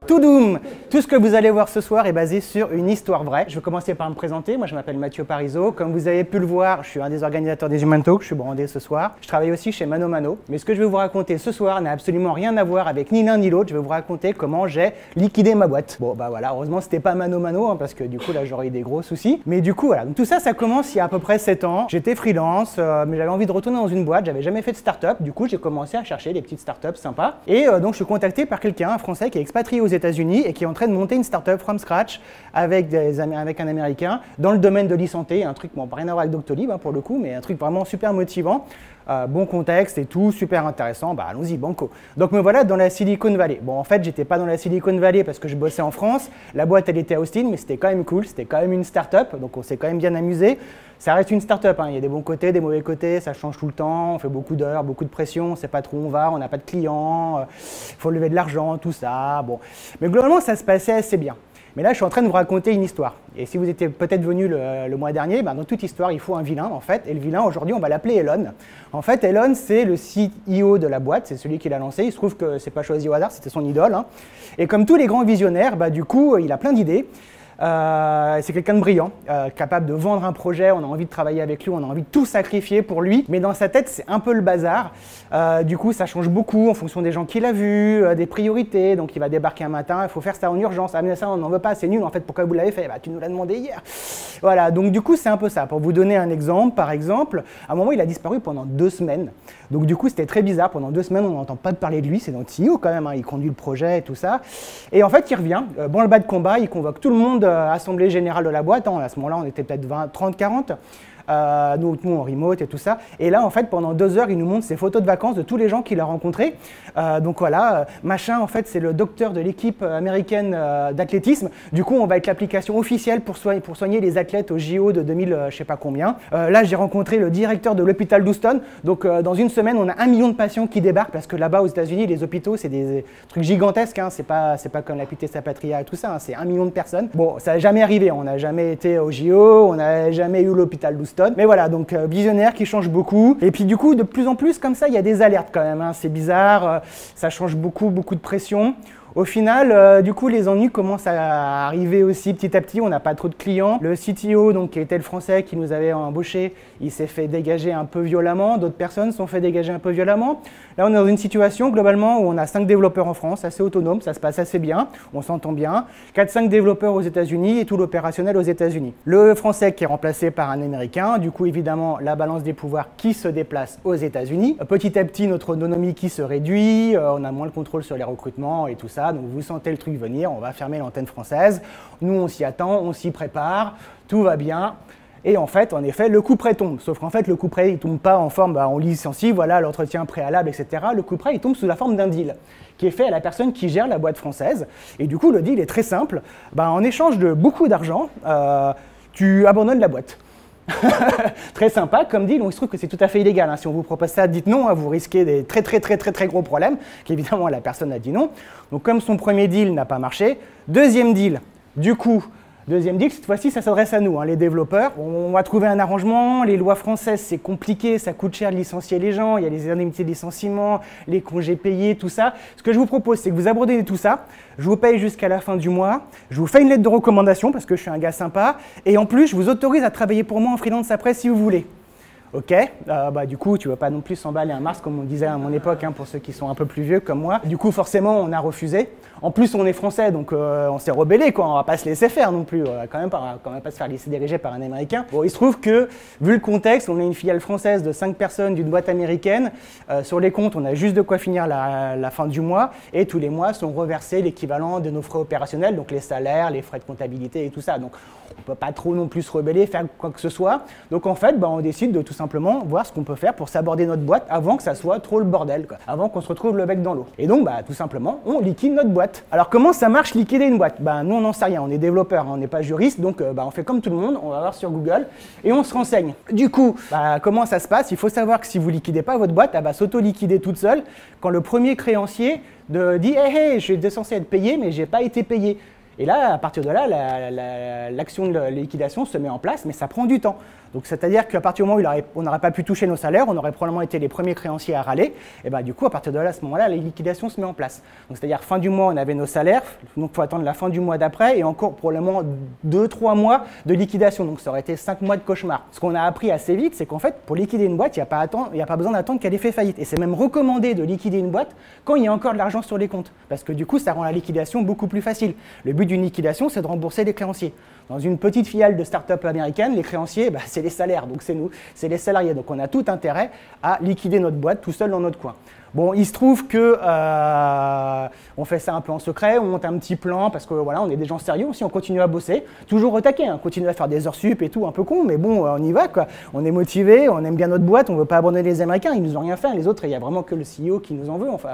Toudoum! Tout ce que vous allez voir ce soir est basé sur une histoire vraie. Je vais commencer par me présenter. Moi, je m'appelle Mathieu Parizeau. Comme vous avez pu le voir, je suis un des organisateurs des Human Talk. Je suis brandé ce soir. Je travaille aussi chez Mano Mano. Mais ce que je vais vous raconter ce soir n'a absolument rien à voir avec ni l'un ni l'autre. Je vais vous raconter comment j'ai liquidé ma boîte. Bon, bah voilà, heureusement, c'était pas Mano Mano, hein, parce que du coup, là, j'aurais eu des gros soucis. Mais du coup, voilà. Donc, tout ça, ça commence il y a à peu près 7 ans. J'étais freelance, mais j'avais envie de retourner dans une boîte. J'avais jamais fait de start-up. Du coup, j'ai commencé à chercher des petites start-up sympas. Et donc, je suis contacté par quelqu'un, un Français qui est expatrié aux États-Unis et qui est en train de monter une start-up from scratch avec un Américain dans le domaine de l'e-santé, un truc, bon, rien à voir avec Doctolib hein, pour le coup, mais un truc vraiment super motivant, bon contexte et tout, super intéressant, bah allons-y, banco. Donc me voilà dans la Silicon Valley. Bon, en fait, j'étais pas dans la Silicon Valley parce que je bossais en France, la boîte elle était à Austin, mais c'était quand même cool, c'était quand même une start-up, donc on s'est quand même bien amusé. Ça reste une start-up, hein. Il y a des bons côtés, des mauvais côtés, ça change tout le temps, on fait beaucoup d'heures, beaucoup de pression, on ne sait pas trop où on va, on n'a pas de clients, il faut lever de l'argent, tout ça, bon. Mais globalement, ça se passait assez bien. Mais là, je suis en train de vous raconter une histoire. Et si vous étiez peut-être venu le mois dernier, ben dans toute histoire, il faut un vilain, en fait. Et le vilain, aujourd'hui, on va l'appeler Elon. En fait, Elon, c'est le CEO de la boîte, c'est celui qui l'a lancé. Il se trouve que c'est pas choisi au hasard, c'était son idole. Hein. Et comme tous les grands visionnaires, bah, du coup, il a plein d'idées. C'est quelqu'un de brillant, capable de vendre un projet, on a envie de travailler avec lui, on a envie de tout sacrifier pour lui, mais dans sa tête c'est un peu le bazar, du coup ça change beaucoup en fonction des gens qu'il a vus, des priorités, donc il va débarquer un matin, il faut faire ça en urgence, ah mais ça on n'en veut pas, c'est nul en fait, pourquoi vous l'avez fait? Bah tu nous l'as demandé hier. Voilà, donc du coup c'est un peu ça, pour vous donner un exemple, par exemple, à un moment il a disparu pendant 2 semaines, donc du coup c'était très bizarre, pendant 2 semaines on n'entend pas de parler de lui, c'est notre CEO quand même, hein, il conduit le projet et tout ça, et en fait il revient, branle-bas de combat, il convoque tout le monde, assemblée générale de la boîte, hein, à ce moment-là on était peut-être 20, 30, 40, nous en remote et tout ça, et là en fait pendant 2 heures il nous montre ses photos de vacances de tous les gens qu'il a rencontrés, donc voilà, machin en fait c'est le docteur de l'équipe américaine d'athlétisme, du coup on va être l'application officielle pour soigner les athlètes au JO de 2000 je sais pas combien, là j'ai rencontré le directeur de l'hôpital d'Houston, donc dans une semaine on a 1 million de patients qui débarquent, parce que là-bas aux États-Unis les hôpitaux c'est des trucs gigantesques, hein, c'est pas comme la Pitié Salpêtrière et tout ça, hein, c'est 1 million de personnes, bon ça n'a jamais arrivé, on n'a jamais été au JO, on n'a jamais eu l'hôpital d'Houston. Mais voilà, donc visionnaire qui change beaucoup. Et puis du coup, de plus en plus, comme ça, il y a des alertes quand même. Hein. C'est bizarre, ça change beaucoup de pression. Au final, du coup, les ennuis commencent à arriver aussi petit à petit. On n'a pas trop de clients. Le CTO, donc, qui était le Français qui nous avait embauché, il s'est fait dégager un peu violemment. D'autres personnes se sont fait dégager un peu violemment. Là, on est dans une situation, globalement, où on a 5 développeurs en France, assez autonomes, ça se passe assez bien, on s'entend bien. 4-5 développeurs aux États-Unis et tout l'opérationnel aux États-Unis. Le Français qui est remplacé par un Américain, du coup, évidemment, la balance des pouvoirs qui se déplace aux États-Unis. Petit à petit, notre autonomie qui se réduit, on a moins le contrôle sur les recrutements et tout ça. Donc vous sentez le truc venir, on va fermer l'antenne française. Nous, on s'y attend, on s'y prépare, tout va bien. Et en fait, en effet, le coup près tombe. Sauf qu'en fait, le coup près, il ne tombe pas en forme, on licencie, voilà, l'entretien préalable, etc. Le coup près, il tombe sous la forme d'un deal qui est fait à la personne qui gère la boîte française. Et du coup, le deal est très simple. En échange de beaucoup d'argent, tu abandonnes la boîte. Très sympa comme deal, il se trouve que c'est tout à fait illégal. Hein. Si on vous propose ça, dites non, hein, vous risquez des très gros problèmes, qu'évidemment la personne a dit non. Donc comme son premier deal n'a pas marché, deuxième deal, du coup, cette fois-ci, ça s'adresse à nous, hein, les développeurs. On va trouver un arrangement, les lois françaises, c'est compliqué, ça coûte cher de licencier les gens, il y a les indemnités de licenciement, les congés payés, tout ça. Ce que je vous propose, c'est que vous abandonnez tout ça, je vous paye jusqu'à la fin du mois, je vous fais une lettre de recommandation parce que je suis un gars sympa, et en plus, je vous autorise à travailler pour moi en freelance après si vous voulez. Ok, du coup, tu ne vas pas non plus s'emballer un Mars comme on disait à mon époque, hein, pour ceux qui sont un peu plus vieux comme moi. Du coup, forcément, on a refusé. En plus, on est français, donc on s'est rebellé, quoi. On va pas se laisser faire non plus. On va quand même pas se faire laisser diriger par un Américain. Bon, il se trouve que, vu le contexte, on est une filiale française de 5 personnes d'une boîte américaine. Sur les comptes, on a juste de quoi finir la fin du mois. Et tous les mois sont reversés l'équivalent de nos frais opérationnels, donc les salaires, les frais de comptabilité et tout ça. Donc, on ne peut pas trop non plus se rebeller, faire quoi que ce soit. Donc en fait, on décide de tout simplement voir ce qu'on peut faire pour s'aborder notre boîte avant que ça soit trop le bordel, quoi. Avant qu'on se retrouve le bec dans l'eau. Et donc tout simplement, on liquide notre boîte. Alors comment ça marche liquider une boîte? Nous on n'en sait rien, on est développeur, on n'est pas juriste, donc on fait comme tout le monde, on va voir sur Google et on se renseigne. Du coup, comment ça se passe? Il faut savoir que si vous liquidez pas votre boîte, elle va s'auto-liquider toute seule quand le premier créancier dit hey, je suis censé être payé mais j'ai pas été payé. Et là, à partir de là, l'action de liquidation se met en place, mais ça prend du temps. Donc c'est-à-dire qu'à partir du moment où on n'aurait pas pu toucher nos salaires, on aurait probablement été les premiers créanciers à râler. Et ben, du coup, à partir de là, à ce moment-là, la liquidation se met en place. Donc c'est-à-dire fin du mois, on avait nos salaires, donc il faut attendre la fin du mois d'après et encore probablement 2-3 mois de liquidation. Donc ça aurait été 5 mois de cauchemar. Ce qu'on a appris assez vite, c'est qu'en fait, pour liquider une boîte, il n'y a pas besoin d'attendre qu'elle ait fait faillite. Et c'est même recommandé de liquider une boîte quand il y a encore de l'argent sur les comptes. Parce que du coup, ça rend la liquidation beaucoup plus facile. Le but d'une liquidation, c'est de rembourser les créanciers. Dans une petite filiale de start-up américaine, les créanciers, bah, c'est les salaires, donc c'est nous, c'est les salariés. Donc on a tout intérêt à liquider notre boîte tout seul dans notre coin. Bon, il se trouve que on fait ça un peu en secret, on monte un petit plan parce que voilà, on est des gens sérieux aussi, on continue à bosser, toujours au taquet, on continue à faire des heures sup et tout, un peu con, mais bon, on y va quoi. On est motivé, on aime bien notre boîte, on veut pas abandonner les Américains, ils nous ont rien fait, les autres, il y a vraiment que le CEO qui nous en veut, enfin,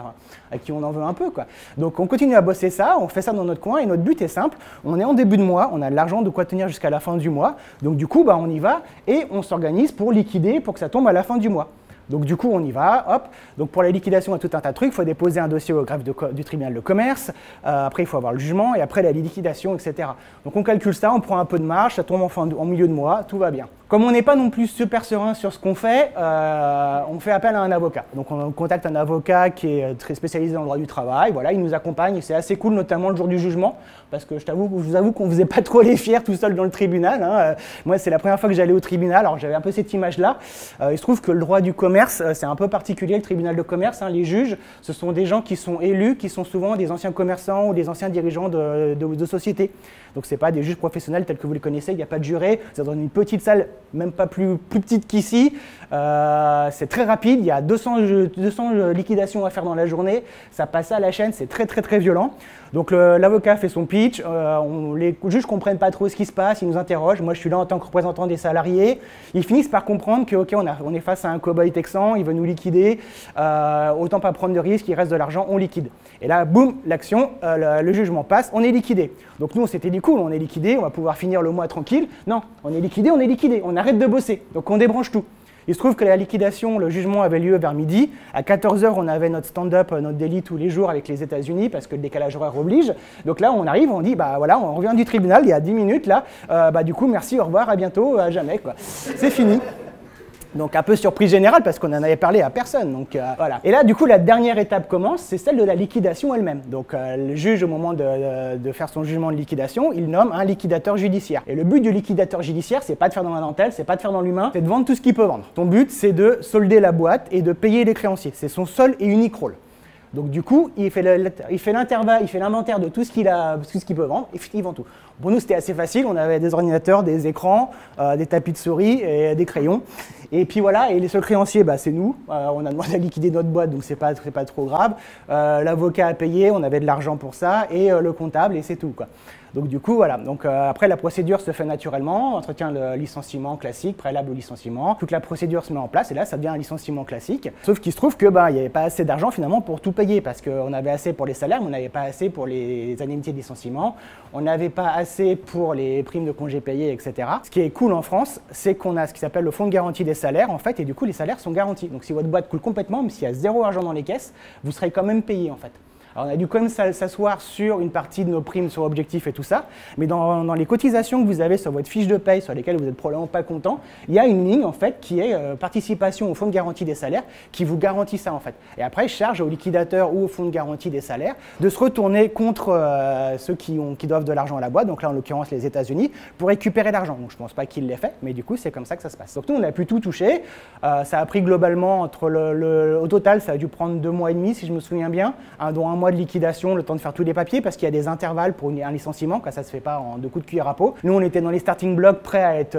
à qui on en veut un peu quoi. Donc on continue à bosser ça, on fait ça dans notre coin et notre but est simple, on est en début de mois, on a de l'argent de quoi tenir jusqu'à la fin du mois, donc du coup, bah, on y va et on s'organise pour liquider pour que ça tombe à la fin du mois. Donc du coup, on y va, hop. Donc pour la liquidation, il y a tout un tas de trucs. Il faut déposer un dossier au greffe du tribunal de commerce. Après, il faut avoir le jugement et après la liquidation, etc. Donc on calcule ça, on prend un peu de marge, ça tombe en milieu de mois, tout va bien. Comme on n'est pas non plus super serein sur ce qu'on fait, on fait appel à un avocat. Donc on contacte un avocat qui est très spécialisé dans le droit du travail. Voilà, il nous accompagne, c'est assez cool, notamment le jour du jugement, parce que je vous avoue qu'on ne faisait pas trop les fiers tout seul dans le tribunal. Hein. Moi, c'est la première fois que j'allais au tribunal, alors j'avais un peu cette image-là. Il se trouve que le droit du commerce, c'est un peu particulier, le tribunal de commerce. Hein. Les juges, ce sont des gens qui sont élus, qui sont souvent des anciens commerçants ou des anciens dirigeants de sociétés. Donc ce n'est pas des juges professionnels tels que vous les connaissez, il n'y a pas de juré, vous êtes dans une petite salle, même pas plus petite qu'ici, c'est très rapide, il y a 200 liquidations à faire dans la journée, ça passe à la chaîne, c'est très violent. Donc l'avocat fait son pitch, les juges ne comprennent pas trop ce qui se passe, ils nous interrogent, moi je suis là en tant que représentant des salariés, ils finissent par comprendre que ok, on est face à un cow-boy texan, il veut nous liquider, autant pas prendre de risques, il reste de l'argent, on liquide. Et là, boum, l'action, le jugement passe, on est liquidé. Donc nous on s'était dit cool, on est liquidé, on va pouvoir finir le mois tranquille. Non, on est liquidé, on arrête de bosser, donc on débranche tout. Il se trouve que la liquidation, le jugement avait lieu vers midi. À 14 h, on avait notre stand-up, notre daily tous les jours avec les États-Unis parce que le décalage horaire oblige. Donc là, on arrive, on dit, bah voilà, on revient du tribunal il y a 10 minutes là. Bah du coup, merci, au revoir, à bientôt, à jamais quoi. C'est fini. Donc un peu surprise générale parce qu'on n'en avait parlé à personne. Donc voilà. Et là, du coup, la dernière étape commence, c'est celle de la liquidation elle-même. Donc le juge, au moment de faire son jugement de liquidation, il nomme un liquidateur judiciaire. Et le but du liquidateur judiciaire, c'est pas de faire dans la dentelle, c'est pas de faire dans l'humain, c'est de vendre tout ce qu'il peut vendre. Ton but, c'est de solder la boîte et de payer les créanciers. C'est son seul et unique rôle. Donc du coup, il fait l'intervalle, il fait l'inventaire de tout ce qu'il peut vendre et il vend tout. Pour nous, c'était assez facile. On avait des ordinateurs, des écrans, des tapis de souris et des crayons. Et puis voilà, et les seuls créanciers, bah, c'est nous. On a demandé à liquider notre boîte, donc c'est pas trop grave. L'avocat a payé, on avait de l'argent pour ça, et le comptable, et c'est tout, quoi. Donc du coup, voilà. Donc après, la procédure se fait naturellement, entretien de licenciement classique, préalable au licenciement. Toute la procédure se met en place, et là, ça devient un licenciement classique. Sauf qu'il se trouve que il n'y avait pas assez d'argent finalement pour tout payer, parce qu'on avait assez pour les salaires, mais on n'avait pas assez pour les indemnités de licenciement. On n'avait pas assez pour les primes de congés payés, etc. Ce qui est cool en France, c'est qu'on a ce qui s'appelle le fonds de garantie des salaires, en fait, et du coup, les salaires sont garantis. Donc si votre boîte coule complètement, même s'il y a zéro argent dans les caisses, vous serez quand même payé, en fait. Alors on a dû quand même s'asseoir sur une partie de nos primes sur objectifs et tout ça, mais dans les cotisations que vous avez sur votre fiche de paye, sur lesquelles vous n'êtes probablement pas content, il y a une ligne en fait qui est participation au fonds de garantie des salaires qui vous garantit ça en fait. Et après, charge au liquidateur ou au fonds de garantie des salaires de se retourner contre ceux qui doivent de l'argent à la boîte, donc là en l'occurrence les États-Unis, pour récupérer l'argent. Donc je ne pense pas qu'il l'ait fait, mais du coup c'est comme ça que ça se passe. Donc nous on a pu tout toucher, ça a pris globalement au total ça a dû prendre 2 mois et demi si je me souviens bien, dont un mois de liquidation, le temps de faire tous les papiers parce qu'il y a des intervalles pour un licenciement, quand ça se fait pas en 2 coups de cuillère à peau. Nous on était dans les starting blocks prêts à être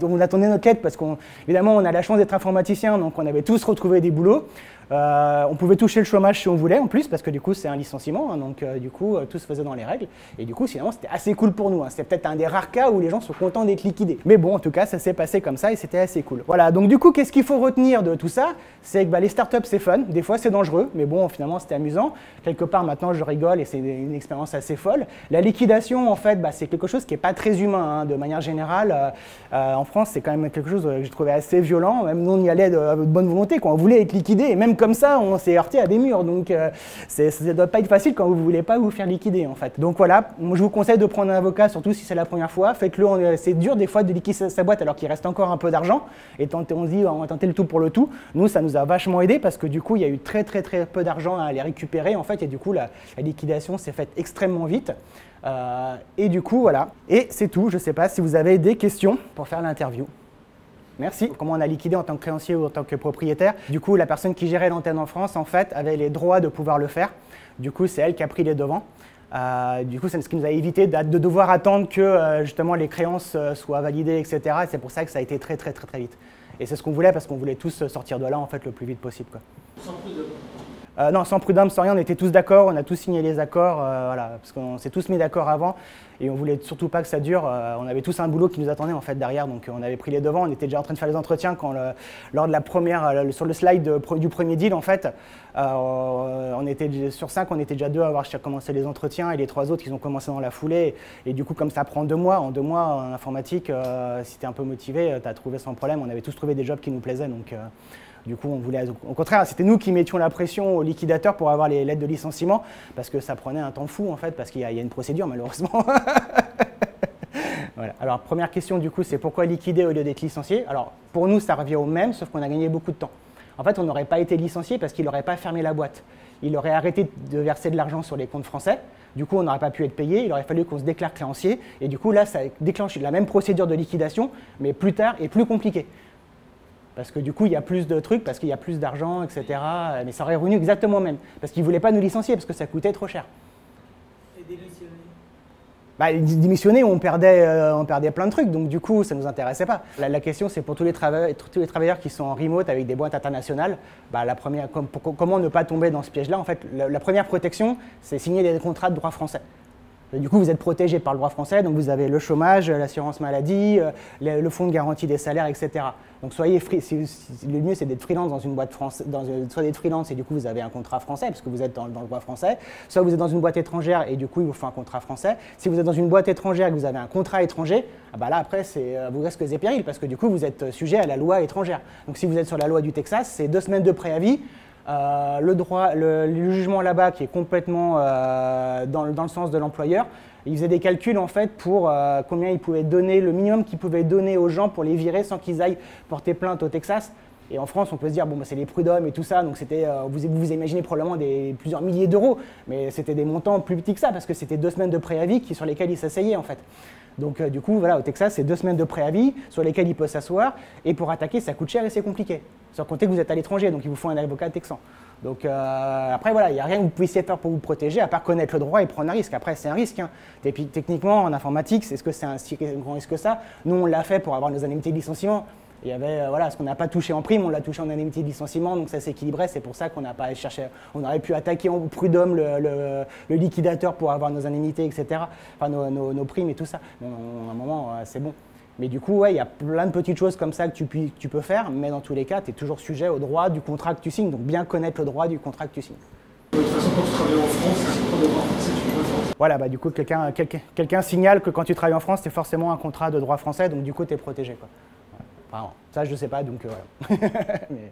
on attendait notre quête parce qu'évidemment on a la chance d'être informaticien, donc on avait tous retrouvé des boulots. On pouvait toucher le chômage si on voulait en plus parce que du coup c'est un licenciement, hein, donc du coup tout se faisait dans les règles et du coup finalement c'était assez cool pour nous, hein. C'était peut-être un des rares cas où les gens sont contents d'être liquidés, mais bon en tout cas ça s'est passé comme ça et c'était assez cool. Voilà, donc du coup qu'est-ce qu'il faut retenir de tout ça, c'est que les startups c'est fun, des fois c'est dangereux, mais bon finalement c'était amusant. Quelque quelque part maintenant je rigole et c'est une expérience assez folle. La liquidation en fait, c'est quelque chose qui n'est pas très humain hein, de manière générale. En France c'est quand même quelque chose que j'ai trouvé assez violent, même nous on y allait de bonne volonté, quand on voulait être liquidé et même comme ça on s'est heurté à des murs. Donc ça ne doit pas être facile quand vous ne voulez pas vous faire liquider en fait. Donc voilà, moi, je vous conseille de prendre un avocat, surtout si c'est la première fois. Faites-le, c'est dur des fois de liquider sa boîte alors qu'il reste encore un peu d'argent. Et on se dit on va tenter le tout pour le tout. Nous ça nous a vachement aidé parce que du coup il y a eu très peu d'argent à les récupérer en fait et du coup la liquidation s'est faite extrêmement vite. Et du coup voilà. Et c'est tout, je ne sais pas si vous avez des questions pour faire l'interview. Merci. Comment on a liquidé en tant que créancier ou en tant que propriétaire? Du coup, la personne qui gérait l'antenne en France, en fait, avait les droits de pouvoir le faire. Du coup, c'est elle qui a pris les devants. Du coup, c'est ce qui nous a évité de devoir attendre que justement les créances soient validées, etc. Et c'est pour ça que ça a été très vite. Et c'est ce qu'on voulait parce qu'on voulait tous sortir de là en fait le plus vite possible, quoi. Sans prud'homme. Non, sans prud'homme, sans rien, on était tous d'accord, on a tous signé les accords, voilà, parce qu'on s'est tous mis d'accord avant et on voulait surtout pas que ça dure. On avait tous un boulot qui nous attendait en fait derrière, donc on avait pris les devants, on était déjà en train de faire les entretiens quand lors de la première, sur le slide du premier deal en fait, on était sur 5, on était déjà 2 à avoir commencé les entretiens et les 3 autres ils ont commencé dans la foulée et du coup comme ça prend 2 mois, en 2 mois en informatique, si tu es un peu motivé, tu as trouvé sans problème, on avait tous trouvé des jobs qui nous plaisaient donc. Du coup, on voulait, au contraire, c'était nous qui mettions la pression aux liquidateurs pour avoir les lettres de licenciement, parce que ça prenait un temps fou, en fait, parce qu'il y a une procédure, malheureusement. Voilà. Alors, première question, du coup, c'est pourquoi liquider au lieu d'être licencié? Alors, pour nous, ça revient au même, sauf qu'on a gagné beaucoup de temps. En fait, on n'aurait pas été licencié parce qu'il n'aurait pas fermé la boîte. Il aurait arrêté de verser de l'argent sur les comptes français. Du coup, on n'aurait pas pu être payé. Il aurait fallu qu'on se déclare créancier. Et du coup, là, ça déclenche la même procédure de liquidation, mais plus tard et plus compliquée. Parce que du coup, il y a plus de trucs, parce qu'il y a plus d'argent, etc. Mais ça aurait revenu exactement même. Parce qu'ils ne voulaient pas nous licencier, parce que ça coûtait trop cher. Et démissionner? Démissionner, on perdait plein de trucs, donc du coup, ça ne nous intéressait pas. La question, c'est pour tous les travailleurs qui sont en remote avec des boîtes internationales, comment ne pas tomber dans ce piège-là? En fait, la première protection, c'est signer des contrats de droit français. Du coup, vous êtes protégé par le droit français, donc vous avez le chômage, l'assurance maladie, le fonds de garantie des salaires, etc. Donc soyez le mieux, c'est d'être freelance dans une boîte française, soit d'être freelance et du coup vous avez un contrat français parce que vous êtes dans le droit français, soit vous êtes dans une boîte étrangère et du coup il vous faut un contrat français. Si vous êtes dans une boîte étrangère et que vous avez un contrat étranger, là après c'est vous risques et périls parce que du coup vous êtes sujet à la loi étrangère. Donc si vous êtes sur la loi du Texas, c'est 2 semaines de préavis. Le jugement là-bas qui est complètement dans le sens de l'employeur, il faisait des calculs en fait pour combien il pouvait donner, le minimum qu'il pouvait donner aux gens pour les virer sans qu'ils aillent porter plainte au Texas. Et en France, on peut se dire, c'est les prud'hommes et tout ça, donc c'était, vous imaginez probablement plusieurs milliers d'euros, mais c'était des montants plus petits que ça, parce que c'était 2 semaines de préavis sur lesquels ils s'asseyaient en fait. Donc du coup, voilà, au Texas, c'est 2 semaines de préavis sur lesquels il peut s'asseoir, et pour attaquer, ça coûte cher et c'est compliqué. Sans compter que vous êtes à l'étranger, donc il vous faut un avocat texan. Donc après, voilà, il n'y a rien que vous puissiez faire pour vous protéger, à part connaître le droit et prendre un risque. Après, c'est un risque. Hein. Et puis, techniquement, en informatique, est-ce que c'est un si grand risque que ça? Nous, on l'a fait pour avoir nos indemnités de licenciement. Il y avait, ce qu'on n'a pas touché en prime, on l'a touché en indemnité de licenciement, donc ça s'équilibrait. C'est pour ça qu'on n'a pas cherché. On aurait pu attaquer en prud'homme le liquidateur pour avoir nos indemnités, etc. Enfin, nos primes et tout ça. Bon, à un moment, c'est bon. Mais du coup, il y a plein de petites choses comme ça que tu peux faire, mais dans tous les cas, tu es toujours sujet au droit du contrat que tu signes. Donc, bien connaître le droit du contrat que tu signes. De toute façon, quand tu travailles en France, c'est un contrat de droit français, tu peux faire. Voilà, du coup, quelqu'un signale que quand tu travailles en France, c'est forcément un contrat de droit français, donc du coup, tu es protégé, quoi. Enfin, ça, je ne sais pas, donc voilà. Mais...